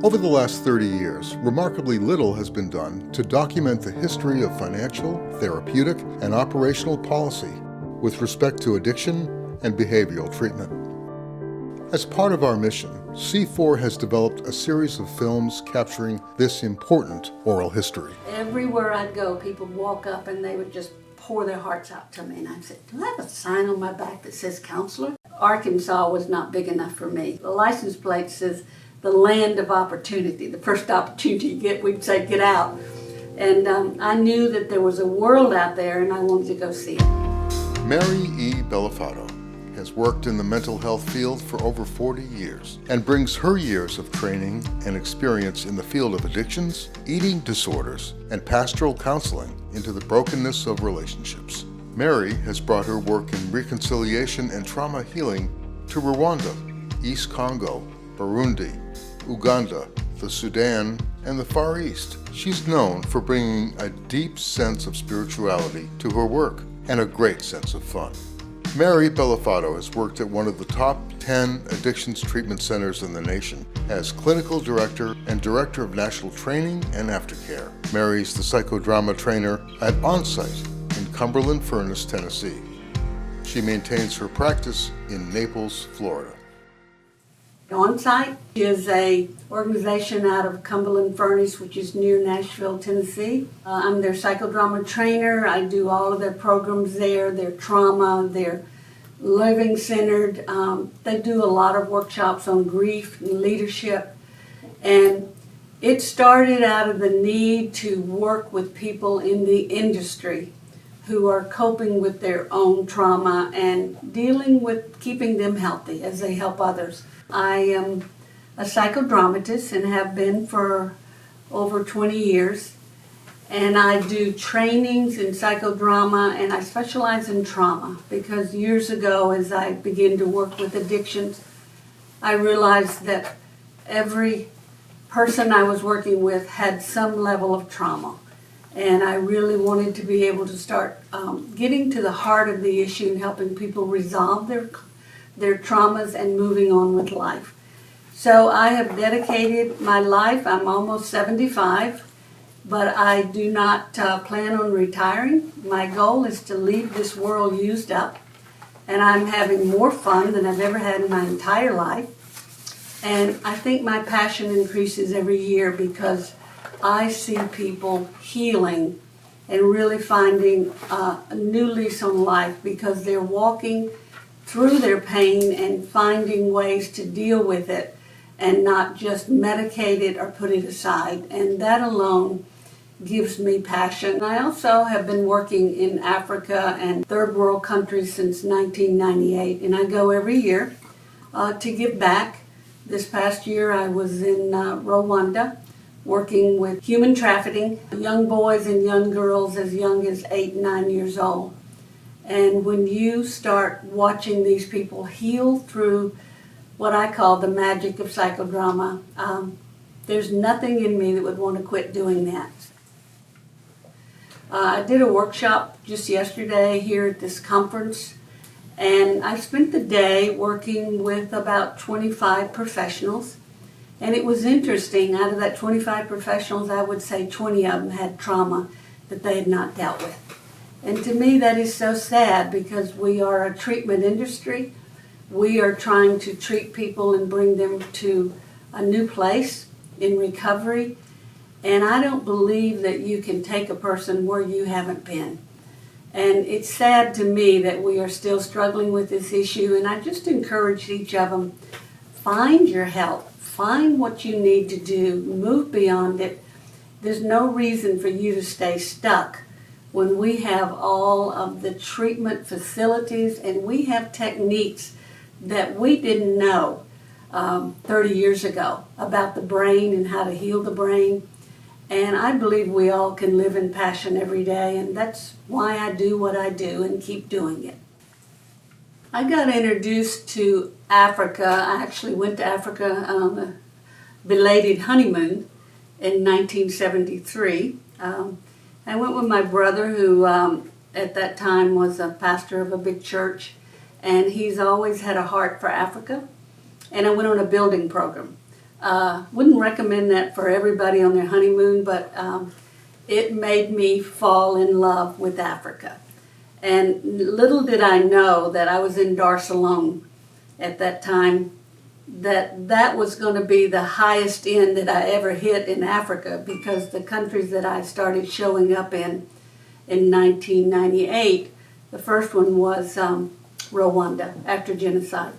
Over the last 30 years, remarkably little has been done to document the history of financial, therapeutic, and operational policy with respect to addiction and behavioral treatment. As part of our mission, C4 has developed a series of films capturing this important oral history. Everywhere I'd go, people would walk up and they would just pour their hearts out to me. And I'd say, do I have a sign on my back that says counselor? Arkansas was not big enough for me. The license plate says the land of opportunity. The first opportunity you get, we'd say, get out. And I knew that there was a world out there and I wanted to go see it. Mary E. Bellafatto has worked in the mental health field for over 40 years and brings her years of training and experience in the field of addictions, eating disorders, and pastoral counseling into the brokenness of relationships. Mary has brought her work in reconciliation and trauma healing to Rwanda, East Congo, Burundi, Uganda, the Sudan, and the Far East. She's known for bringing a deep sense of spirituality to her work and a great sense of fun. Mary Bellafatto has worked at one of the top 10 addictions treatment centers in the nation as clinical director and director of national training and aftercare. Mary's the psychodrama trainer at Onsite in Cumberland Furnace, Tennessee. She maintains her practice in Naples, Florida. Onsite is an organization out of Cumberland Furnace, which is near Nashville, Tennessee. I'm their psychodrama trainer. I do all of their programs there, their trauma, their living-centered. They do a lot of workshops on grief and leadership. And it started out of the need to work with people in the industry who are coping with their own trauma and dealing with keeping them healthy as they help others. I am a psychodramatist and have been for over 20 years, and I do trainings in psychodrama, and I specialize in trauma because years ago, as I began to work with addictions, I realized that every person I was working with had some level of trauma, and I really wanted to be able to start getting to the heart of the issue and helping people resolve their traumas and moving on with life. So I have dedicated my life. I'm almost 75, but I do not plan on retiring. My goal is to leave this world used up, and I'm having more fun than I've ever had in my entire life. And I think my passion increases every year because I see people healing and really finding a new lease on life because they're walking through their pain and finding ways to deal with it and not just medicate it or put it aside. And that alone gives me passion. I also have been working in Africa and third world countries since 1998, and I go every year to give back. This past year I was in Rwanda working with human trafficking, young boys and young girls as young as 8 and 9 years old. And when you start watching these people heal through what I call the magic of psychodrama, there's nothing in me that would want to quit doing that. I did a workshop just yesterday here at this conference, and I spent the day working with about 25 professionals. And it was interesting, out of that 25 professionals, I would say 20 of them had trauma that they had not dealt with. And to me, that is so sad because we are a treatment industry. We are trying to treat people and bring them to a new place in recovery. And I don't believe that you can take a person where you haven't been. And it's sad to me that we are still struggling with this issue. And I just encourage each of them, find your help. Find what you need to do. Move beyond it. There's no reason for you to stay stuck when we have all of the treatment facilities and we have techniques that we didn't know 30 years ago about the brain and how to heal the brain. And I believe we all can live in passion every day, and that's why I do what I do and keep doing it. I got introduced to Africa. I actually went to Africa on a belated honeymoon in 1973. I went with my brother who at that time was a pastor of a big church, and he's always had a heart for Africa. And I went on a building program. Wouldn't recommend that for everybody on their honeymoon, but it made me fall in love with Africa. And little did I know that I was in Dar es Salaam at that time, that was going to be the highest end that I ever hit in Africa, because the countries that I started showing up in 1998, the first one was Rwanda, after genocide.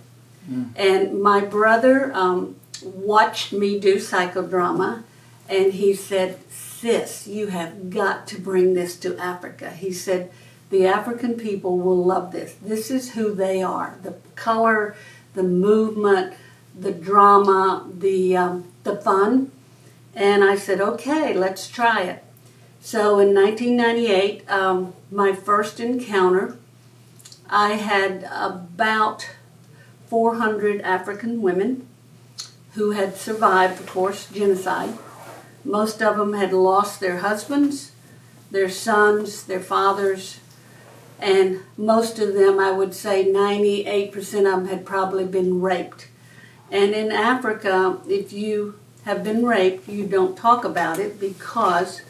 And my brother watched me do psychodrama, and he said, "Sis, you have got to bring this to Africa." He said, "The African people will love this. This is who they are. The color, the movement, the drama, the fun." And I said, "Okay, let's try it." So in 1998, my first encounter, I had about 400 African women who had survived, of course, genocide. Most of them had lost their husbands, their sons, their fathers, and most of them, I would say 98% of them, had probably been raped. And in Africa, if you have been raped, you don't talk about it, because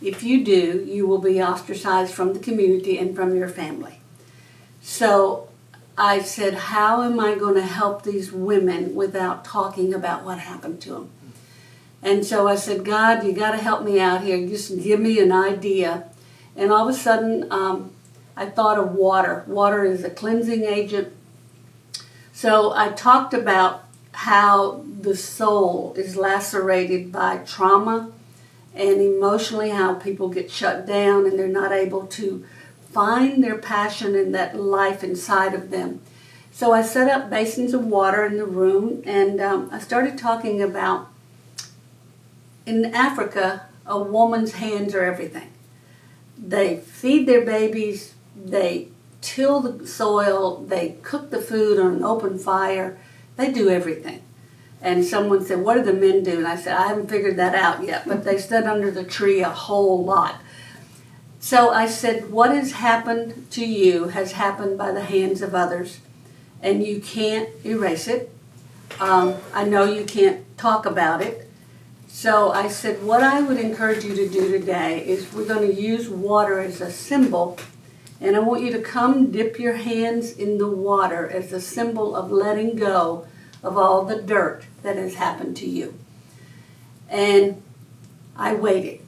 if you do, you will be ostracized from the community and from your family. So I said, how am I going to help these women without talking about what happened to them? And so I said, "God, you got to help me out here. Just give me an idea." And all of a sudden, I thought of water. Water is a cleansing agent. So I talked about how the soul is lacerated by trauma, and emotionally how people get shut down and they're not able to find their passion and that life inside of them. So I set up basins of water in the room, and I started talking about, in Africa, a woman's hands are everything. They feed their babies, they till the soil, they cook the food on an open fire, they do everything. And someone said, "What do the men do?" And I said, "I haven't figured that out yet, but they stood under the tree a whole lot." So I said, what has happened to you has happened by the hands of others, and you can't erase it. I know you can't talk about it. So I said, what I would encourage you to do today is we're going to use water as a symbol, and I want you to come dip your hands in the water as a symbol of letting go of all the dirt that has happened to you. And I waited.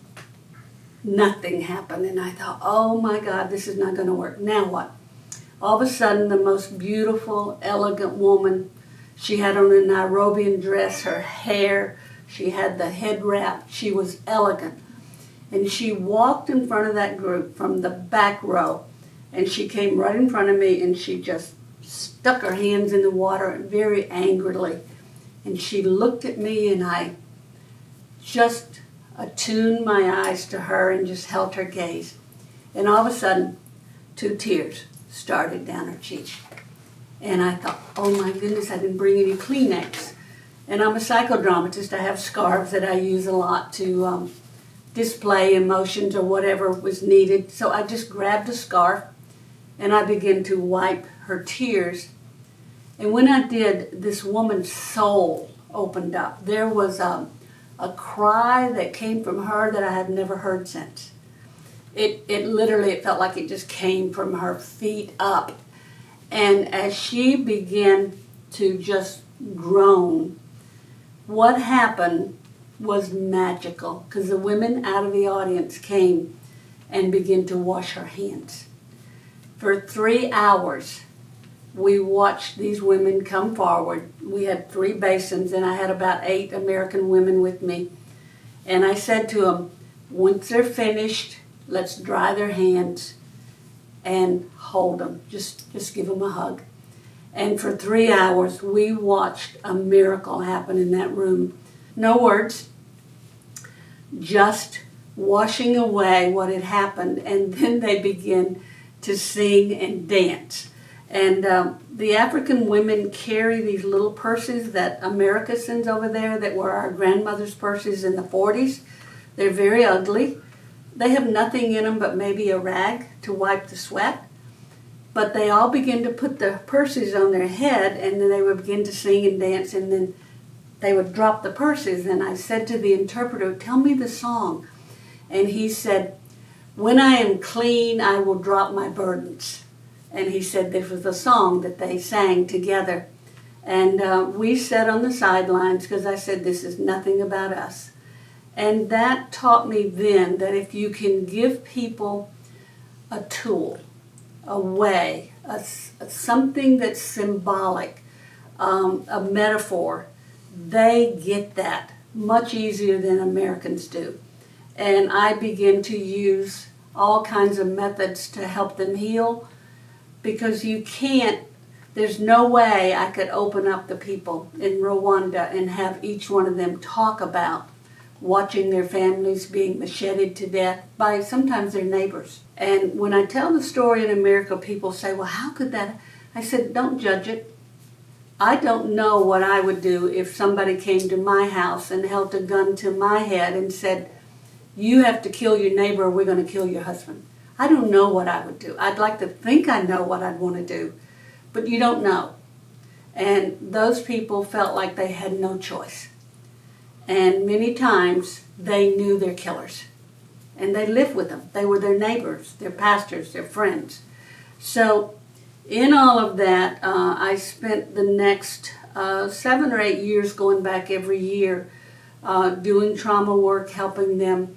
Nothing happened, and I thought, oh my God, this is not going to work. Now what? All of a sudden, the most beautiful, elegant woman, she had on a Nairobian dress, her hair, she had the head wrap, she was elegant. And she walked in front of that group from the back row, and she came right in front of me, and she just stuck her hands in the water very angrily. And she looked at me, and I just attuned my eyes to her and just held her gaze. And all of a sudden, 2 tears started down her cheek. And I thought, oh my goodness, I didn't bring any Kleenex. And I'm a psychodramatist. I have scarves that I use a lot to display emotions or whatever was needed. So I just grabbed a scarf and I began to wipe her tears. And when I did, this woman's soul opened up. There was a cry that came from her that I had never heard since. It literally, it felt like it just came from her feet up. And as she began to just groan, what happened was magical, because the women out of the audience came and began to wash her hands. For 3 hours, we watched these women come forward. We had 3 basins, and I had about 8 American women with me. And I said to them, once they're finished, let's dry their hands and hold them. Just give them a hug. And for 3 hours, we watched a miracle happen in that room. No words, just washing away what had happened. And then they began to sing and dance. And the African women carry these little purses that America sends over there that were our grandmother's purses in the 40s. They're very ugly. They have nothing in them but maybe a rag to wipe the sweat. But they all begin to put the purses on their head, and then they would begin to sing and dance, and then they would drop the purses, and I said to the interpreter, tell me the song. And he said, when I am clean, I will drop my burdens. And he said this was a song that they sang together. And we sat on the sidelines because I said, this is nothing about us. And that taught me then that if you can give people a tool, a way, something that's symbolic, a metaphor, they get that much easier than Americans do. And I begin to use all kinds of methods to help them heal, because you can't, there's no way I could open up the people in Rwanda and have each one of them talk about watching their families being macheted to death by sometimes their neighbors. And when I tell the story in America, people say, well, how could that? I said, don't judge it. I don't know what I would do if somebody came to my house and held a gun to my head and said, you have to kill your neighbor or we're going to kill your husband. I don't know what I would do. I'd like to think I know what I'd want to do, but you don't know. And those people felt like they had no choice. And many times they knew their killers. And they lived with them. They were their neighbors, their pastors, their friends. So in all of that, I spent the next 7 or 8 years going back every year doing trauma work, helping them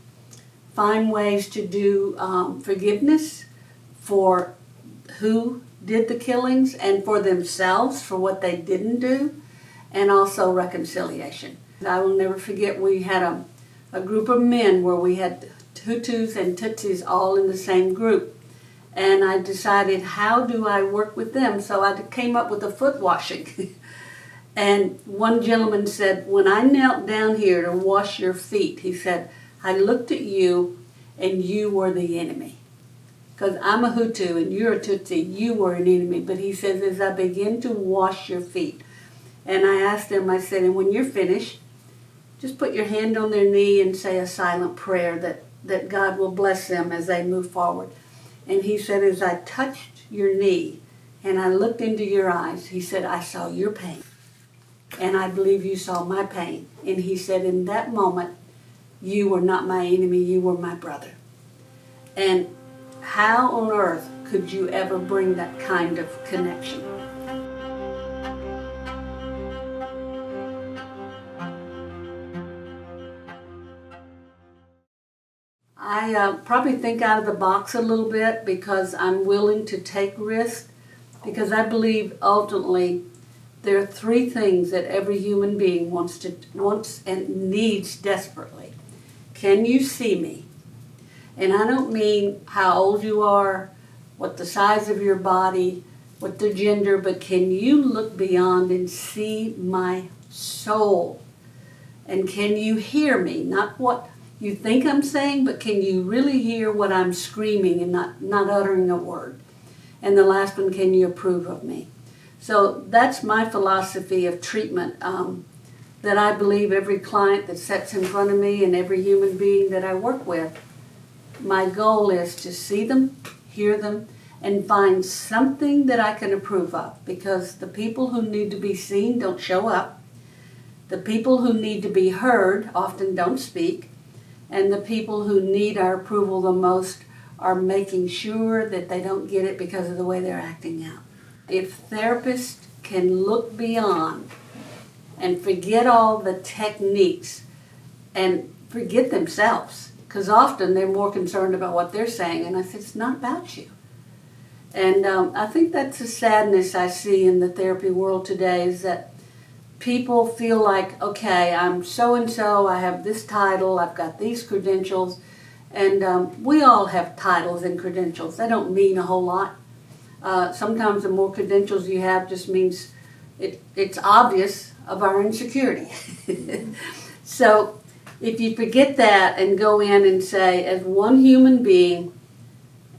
find ways to do forgiveness for who did the killings and for themselves for what they didn't do, and also reconciliation. I will never forget, we had a group of men where we had Hutus and Tutsis all in the same group. And I decided, how do I work with them? So I came up with a foot washing. And one gentleman said, when I knelt down here to wash your feet, he said, I looked at you and you were the enemy. Because I'm a Hutu and you're a Tutsi, you were an enemy. But he says, as I begin to wash your feet, and I asked him, I said, and when you're finished, just put your hand on their knee and say a silent prayer that God will bless them as they move forward. And he said, as I touched your knee and I looked into your eyes, he said, I saw your pain. And I believe you saw my pain. And he said, in that moment, you were not my enemy, you were my brother. And how on earth could you ever bring that kind of connection? I probably think out of the box a little bit because I'm willing to take risks, because I believe ultimately there are 3 things that every human being wants and needs desperately. Can you see me? And I don't mean how old you are, what the size of your body, what the gender, but can you look beyond and see my soul? And can you hear me? Not what you think I'm saying, but can you really hear what I'm screaming and not uttering a word? And the last one, can you approve of me? So that's my philosophy of treatment, that I believe every client that sits in front of me and every human being that I work with, my goal is to see them, hear them, and find something that I can approve of, because the people who need to be seen don't show up. The people who need to be heard often don't speak. And the people who need our approval the most are making sure that they don't get it because of the way they're acting out. If therapists can look beyond and forget all the techniques and forget themselves, because often they're more concerned about what they're saying, and I said, it's not about you. And I think that's a sadness I see in the therapy world today, is that people feel like, okay, I'm so-and-so, I have this title, I've got these credentials, and we all have titles and credentials. They don't mean a whole lot. Sometimes the more credentials you have just means it's obvious of our insecurity. So if you forget that and go in and say, as one human being,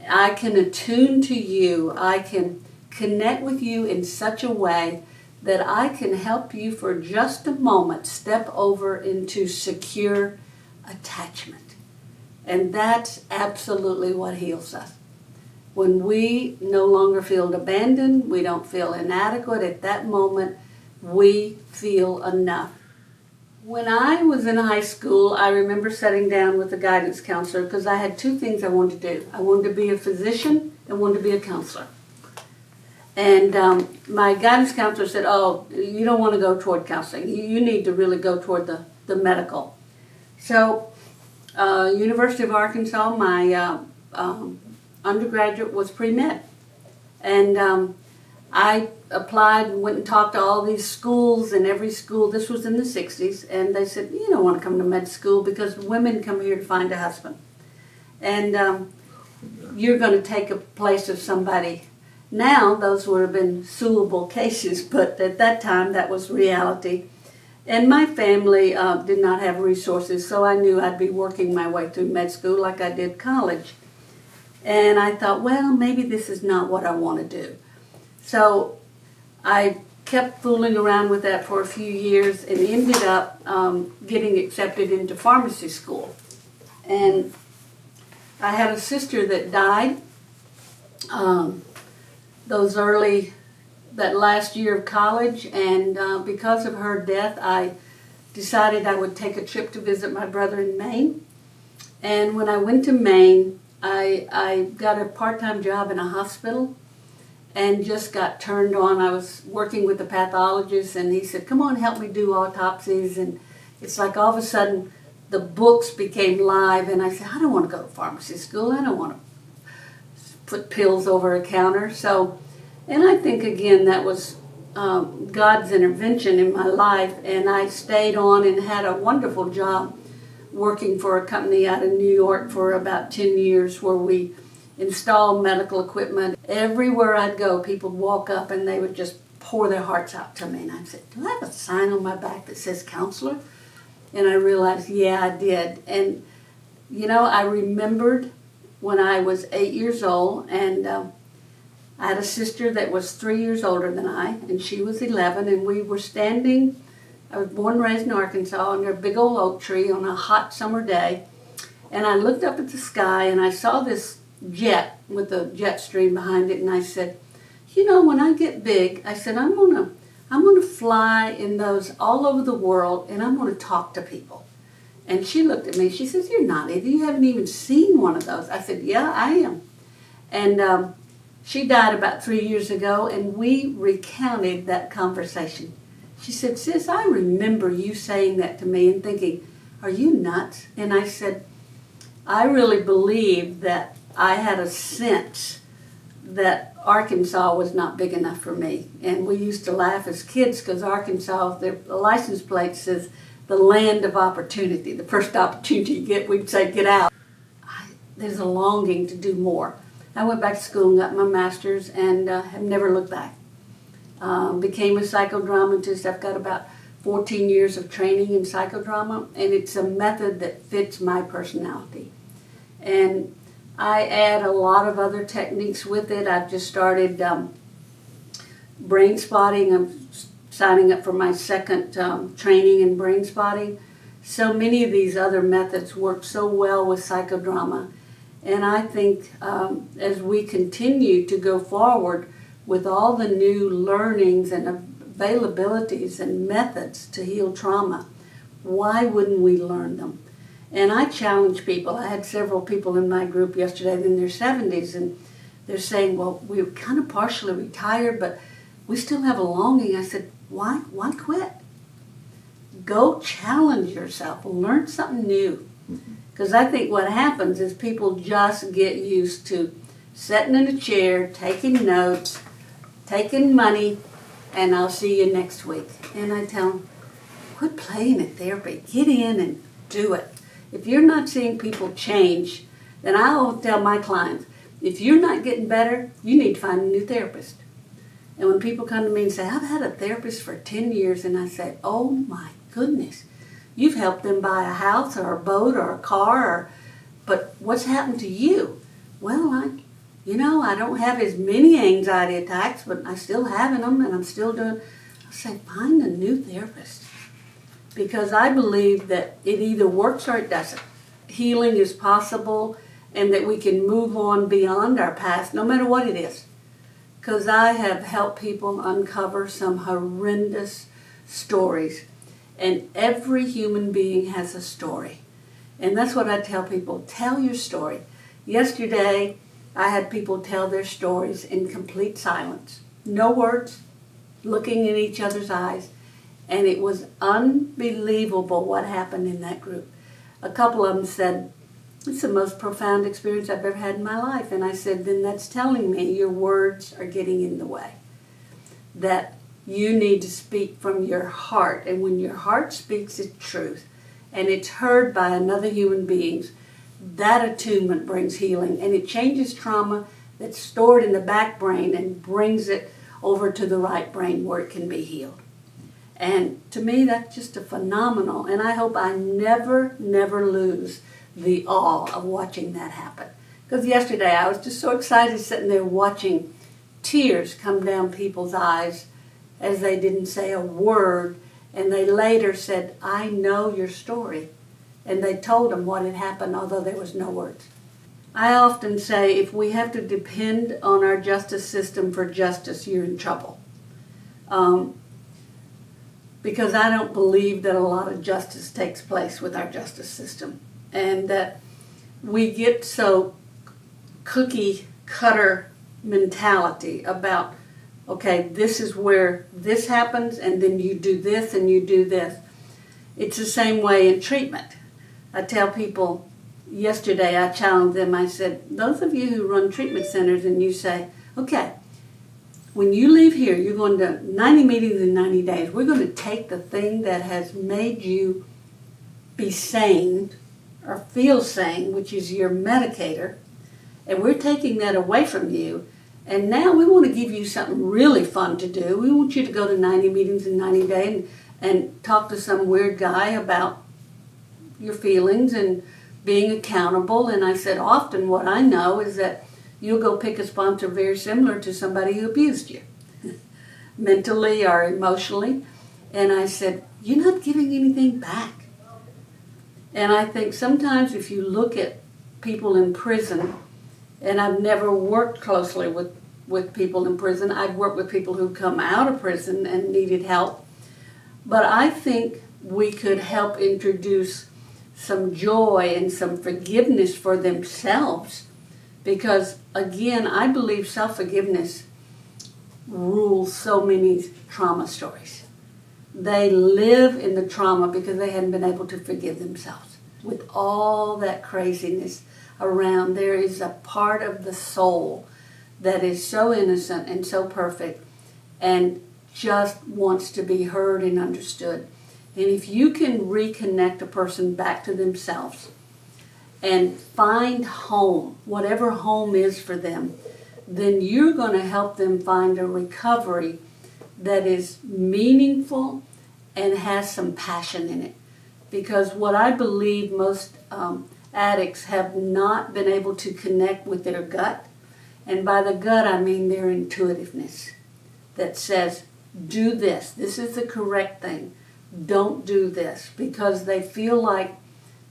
I can attune to you, I can connect with you in such a way that I can help you for just a moment step over into secure attachment. And that's absolutely what heals us. When we no longer feel abandoned, we don't feel inadequate, at that moment we feel enough. When I was in high school, I remember sitting down with a guidance counselor because I had two things I wanted to do. I wanted to be a physician and wanted to be a counselor. And my guidance counselor said, oh, you don't want to go toward counseling. You need to really go toward the medical. So, University of Arkansas, my undergraduate was pre-med. And I applied and went and talked to all these schools, and every school, this was in the 60s, and they said, you don't want to come to med school because women come here to find a husband. And you're going to take a place of somebody. Now, those would have been suable cases, but at that time, that was reality. And my family did not have resources, so I knew I'd be working my way through med school like I did college. And I thought, well, maybe this is not what I want to do. So I kept fooling around with that for a few years and ended up getting accepted into pharmacy school. And I had a sister that died that last year of college, and because of her death, I decided I would take a trip to visit my brother in Maine. And when I went to Maine, I got a part-time job in a hospital and just got turned on. I was working with a pathologist, and he said, come on, help me do autopsies. And it's like all of a sudden the books became live, and I said, I don't want to go to pharmacy school. I don't want to put pills over a counter. So, and I think, again, that was God's intervention in my life, and I stayed on and had a wonderful job working for a company out of New York for about 10 years where we installed medical equipment. Everywhere I'd go, people would walk up and they would just pour their hearts out to me. And I said, do I have a sign on my back that says counselor? And I realized, yeah, I did. And, you know, I remembered when I was 8 years old, and I had a sister that was 3 years older than I, and she was 11, and we were standing, I was born and raised in Arkansas, under a big old oak tree on a hot summer day, and I looked up at the sky, and I saw this jet with a jet stream behind it, and I said, you know, when I get big, I said, I'm gonna fly in those all over the world, and I'm gonna talk to people. And she looked at me, she says, you're not either, you haven't even seen one of those. I said, yeah, I am. And she died about 3 years ago, and we recounted that conversation. She said, sis, I remember you saying that to me and thinking, are you nuts? And I said, I really believe that I had a sense that Arkansas was not big enough for me. And we used to laugh as kids because Arkansas, the license plate says the land of opportunity. The first opportunity you get, we'd say, get out. There's a longing to do more. I went back to school and got my master's and have never looked back. Became a psychodramatist. I've got about 14 years of training in psychodrama, and it's a method that fits my personality. And I add a lot of other techniques with it. I've just started brain spotting. I'm signing up for my second training in brain spotting. So many of these other methods work so well with psychodrama. And I think as we continue to go forward with all the new learnings and availabilities and methods to heal trauma, why wouldn't we learn them? And I challenge people. I had several people in my group yesterday in their 70s, and they're saying, well, we're kind of partially retired, but we still have a longing. I said, why quit? Go challenge yourself. Learn something new. Because I think what happens is people just get used to sitting in a chair, taking notes, taking money, and I'll see you next week. And I tell them, quit playing at therapy. Get in and do it. If you're not seeing people change, then I'll tell my clients, if you're not getting better, you need to find a new therapist. And when people come to me and say, I've had a therapist for 10 years, and I say, oh my goodness, you've helped them buy a house or a boat or a car, but what's happened to you? Well, I don't have as many anxiety attacks, but I still having them, and I'm still doing. I say, find a new therapist, because I believe that it either works or it doesn't. Healing is possible, and that we can move on beyond our past, no matter what it is. Because I have helped people uncover some horrendous stories. And every human being has a story. And that's what I tell people. Tell your story. Yesterday, I had people tell their stories in complete silence. No words, looking in each other's eyes. And it was unbelievable what happened in that group. A couple of them said, it's the most profound experience I've ever had in my life. And I said, then that's telling me your words are getting in the way. That you need to speak from your heart. And when your heart speaks its truth, and it's heard by another human being, that attunement brings healing. And it changes trauma that's stored in the back brain and brings it over to the right brain where it can be healed. And to me, that's just a phenomenal. And I hope I never lose the awe of watching that happen. Because yesterday I was just so excited sitting there watching tears come down people's eyes as they didn't say a word. And they later said, I know your story. And they told them what had happened, although there was no words. I often say, if we have to depend on our justice system for justice, you're in trouble. Because I don't believe that a lot of justice takes place with our justice system. And that we get so cookie cutter mentality about, okay, this is where this happens, and then you do this and you do this. It's the same way in treatment. I tell people, yesterday I challenged them, I said, those of you who run treatment centers and you say, okay, when you leave here, you're going to 90 meetings in 90 days. We're going to take the thing that has made you be sane or feel sane, which is your medicator, and we're taking that away from you. And now we want to give you something really fun to do. We want you to go to 90 meetings in 90 days and talk to some weird guy about your feelings and being accountable. And I said, often what I know is that you'll go pick a sponsor very similar to somebody who abused you, mentally or emotionally. And I said, you're not giving anything back. And I think sometimes if you look at people in prison, and I've never worked closely with people in prison. I've worked with people who come out of prison and needed help. But I think we could help introduce some joy and some forgiveness for themselves. Because, again, I believe self-forgiveness rules so many trauma stories. They live in the trauma because they hadn't been able to forgive themselves. With all that craziness around, there is a part of the soul that is so innocent and so perfect and just wants to be heard and understood. And if you can reconnect a person back to themselves and find home, whatever home is for them, then you're going to help them find a recovery that is meaningful and has some passion in it. Because what I believe most addicts have not been able to connect with their gut. And by the gut, I mean their intuitiveness that says, do this. This is the correct thing. Don't do this. Because they feel like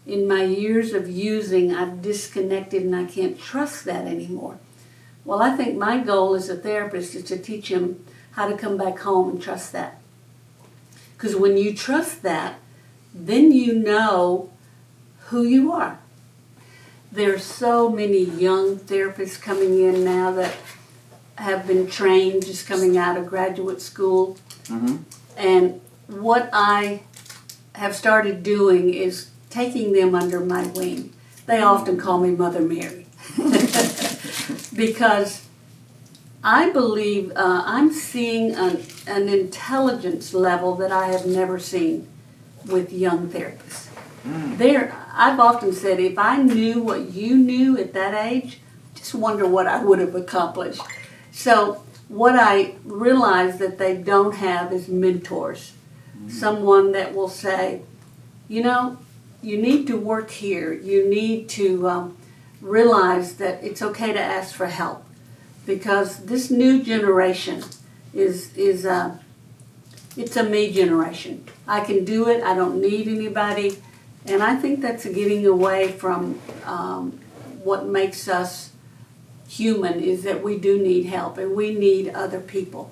in my years of using, I've disconnected and I can't trust that anymore. Well, I think my goal as a therapist is to teach them how to come back home and trust that. Because when you trust that, then you know who you are. There's so many young therapists coming in now that have been trained just coming out of graduate school. Mm-hmm. And what I have started doing is taking them under my wing. They often call me Mother Mary. Because I believe I'm seeing an intelligence level that I have never seen with young therapists. I've often said, if I knew what you knew at that age, just wonder what I would have accomplished. So what I realize that they don't have is mentors. Someone that will say, you know, you need to work here. You need to realize that it's okay to ask for help. Because this new generation is it's a me generation. I can do it. I don't need anybody. And I think that's getting away from what makes us human, is that we do need help and we need other people.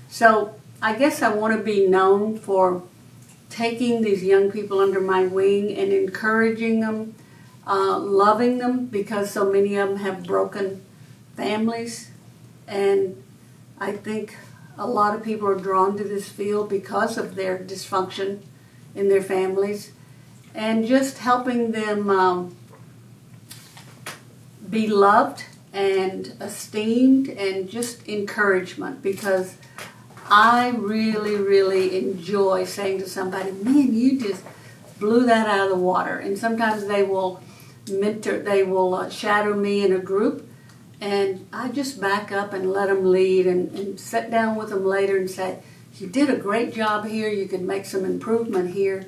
So I guess I want to be known for taking these young people under my wing and encouraging them, loving them, because so many of them have broken families. And I think a lot of people are drawn to this field because of their dysfunction in their families, and just helping them be loved and esteemed, and just encouragement, because I really, really enjoy saying to somebody, man, you just blew that out of the water. And sometimes they will shadow me in a group, and I just back up and let them lead, and sit down with them later and say, you did a great job here, you could make some improvement here.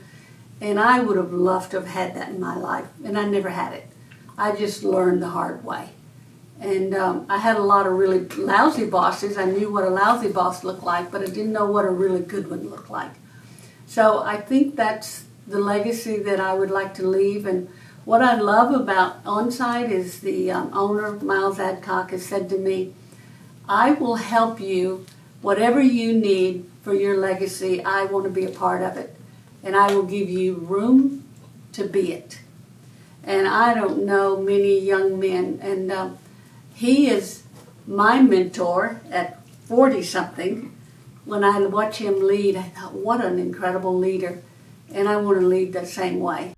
And I would have loved to have had that in my life, and I never had it. I just learned the hard way. And I had a lot of really lousy bosses. I knew what a lousy boss looked like, but I didn't know what a really good one looked like. So I think that's the legacy that I would like to leave. And what I love about Onsite is the owner, Miles Adcock, has said to me, I will help you, whatever you need for your legacy, I want to be a part of it. And I will give you room to be it. And I don't know many young men, and he is my mentor at 40-something. When I watch him lead, I thought, what an incredible leader. And I want to lead the same way.